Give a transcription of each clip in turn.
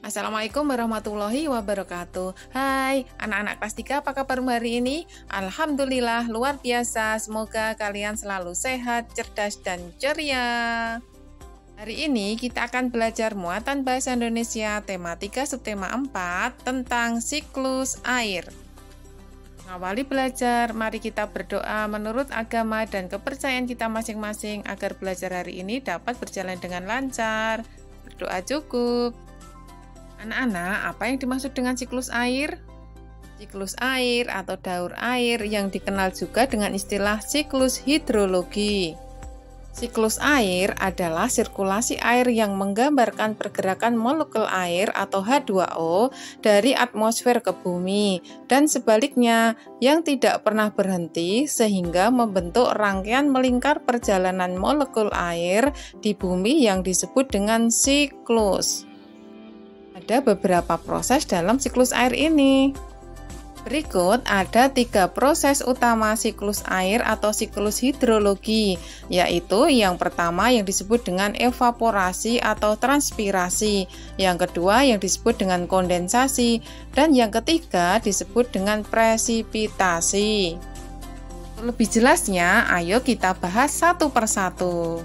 Assalamualaikum warahmatullahi wabarakatuh. Hai, anak-anak kelas 3, apa kabar hari ini? Alhamdulillah, luar biasa. Semoga kalian selalu sehat, cerdas, dan ceria. Hari ini kita akan belajar muatan bahasa Indonesia tema 3 subtema 4 tentang siklus air. Mengawali belajar, mari kita berdoa menurut agama dan kepercayaan kita masing-masing agar belajar hari ini dapat berjalan dengan lancar. Berdoa cukup. Anak-anak, apa yang dimaksud dengan siklus air? Siklus air atau daur air yang dikenal juga dengan istilah siklus hidrologi. Siklus air adalah sirkulasi air yang menggambarkan pergerakan molekul air atau H2O dari atmosfer ke bumi dan sebaliknya yang tidak pernah berhenti sehingga membentuk rangkaian melingkar perjalanan molekul air di bumi yang disebut dengan siklus. Ada beberapa proses dalam siklus air ini. Berikut ada 3 proses utama siklus air atau siklus hidrologi, yaitu yang pertama yang disebut dengan evaporasi atau transpirasi, yang kedua yang disebut dengan kondensasi, dan yang ketiga disebut dengan presipitasi. Lebih jelasnya, ayo kita bahas satu persatu.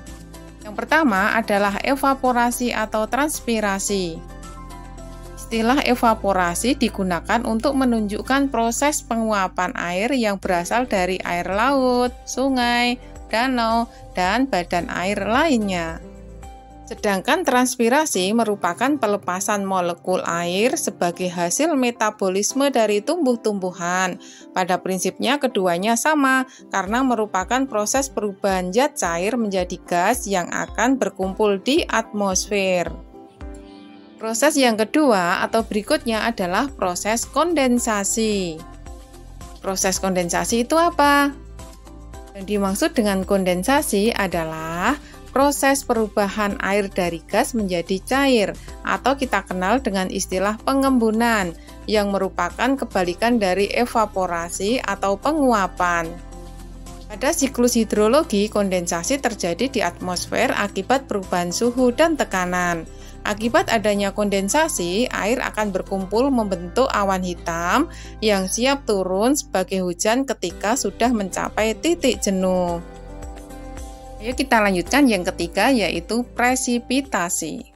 Yang pertama adalah evaporasi atau transpirasi. Istilah evaporasi digunakan untuk menunjukkan proses penguapan air yang berasal dari air laut, sungai, danau, dan badan air lainnya. Sedangkan transpirasi merupakan pelepasan molekul air sebagai hasil metabolisme dari tumbuh-tumbuhan. Pada prinsipnya keduanya sama karena merupakan proses perubahan zat cair menjadi gas yang akan berkumpul di atmosfer. Proses yang kedua atau berikutnya adalah proses kondensasi. Proses kondensasi itu apa? Yang dimaksud dengan kondensasi adalah proses perubahan air dari gas menjadi cair atau kita kenal dengan istilah pengembunan yang merupakan kebalikan dari evaporasi atau penguapan. Pada siklus hidrologi, kondensasi terjadi di atmosfer akibat perubahan suhu dan tekanan. Akibat adanya kondensasi, air akan berkumpul membentuk awan hitam yang siap turun sebagai hujan ketika sudah mencapai titik jenuh. Ayo kita lanjutkan yang ketiga, yaitu presipitasi.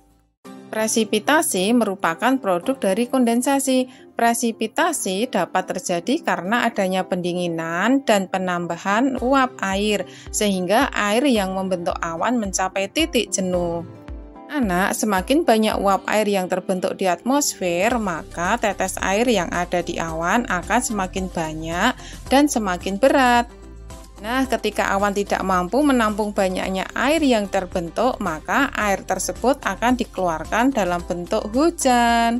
Presipitasi merupakan produk dari kondensasi. Presipitasi dapat terjadi karena adanya pendinginan dan penambahan uap air, sehingga air yang membentuk awan mencapai titik jenuh. Anak, semakin banyak uap air yang terbentuk di atmosfer, maka tetes air yang ada di awan akan semakin banyak dan semakin berat. Nah, ketika awan tidak mampu menampung banyaknya air yang terbentuk, maka air tersebut akan dikeluarkan dalam bentuk hujan.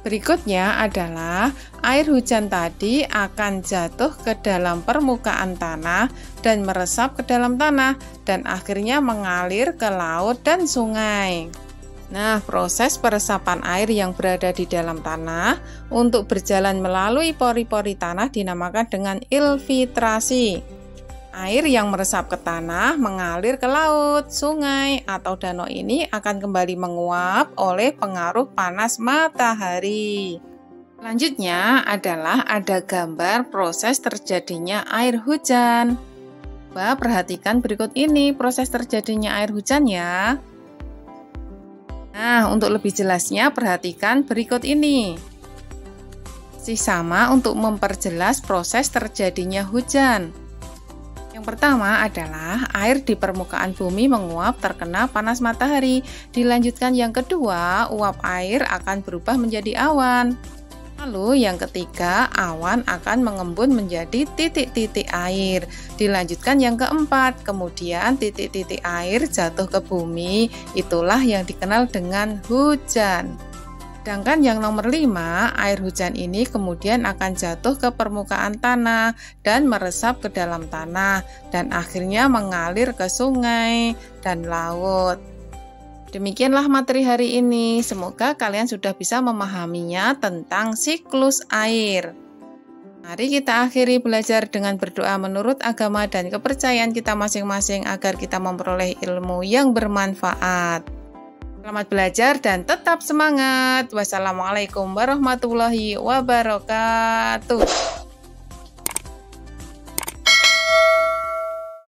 Berikutnya adalah air hujan tadi akan jatuh ke dalam permukaan tanah dan meresap ke dalam tanah dan akhirnya mengalir ke laut dan sungai. Nah, proses peresapan air yang berada di dalam tanah untuk berjalan melalui pori-pori tanah dinamakan dengan infiltrasi. Air yang meresap ke tanah mengalir ke laut, sungai, atau danau ini akan kembali menguap oleh pengaruh panas matahari. Selanjutnya adalah ada gambar proses terjadinya air hujan. Coba perhatikan berikut ini proses terjadinya air hujan ya. Nah, untuk lebih jelasnya perhatikan berikut ini. Sama untuk memperjelas proses terjadinya hujan. Yang pertama adalah air di permukaan bumi menguap terkena panas matahari. Dilanjutkan yang kedua, uap air akan berubah menjadi awan. Lalu yang ketiga, awan akan mengembun menjadi titik-titik air. Dilanjutkan yang keempat, kemudian titik-titik air jatuh ke bumi. Itulah yang dikenal dengan hujan. Sedangkan yang nomor 5, air hujan ini kemudian akan jatuh ke permukaan tanah dan meresap ke dalam tanah dan akhirnya mengalir ke sungai dan laut. Demikianlah materi hari ini. Semoga kalian sudah bisa memahaminya tentang siklus air. Mari kita akhiri belajar dengan berdoa menurut agama dan kepercayaan kita masing-masing agar kita memperoleh ilmu yang bermanfaat. Selamat belajar dan tetap semangat. Wassalamualaikum warahmatullahi wabarakatuh.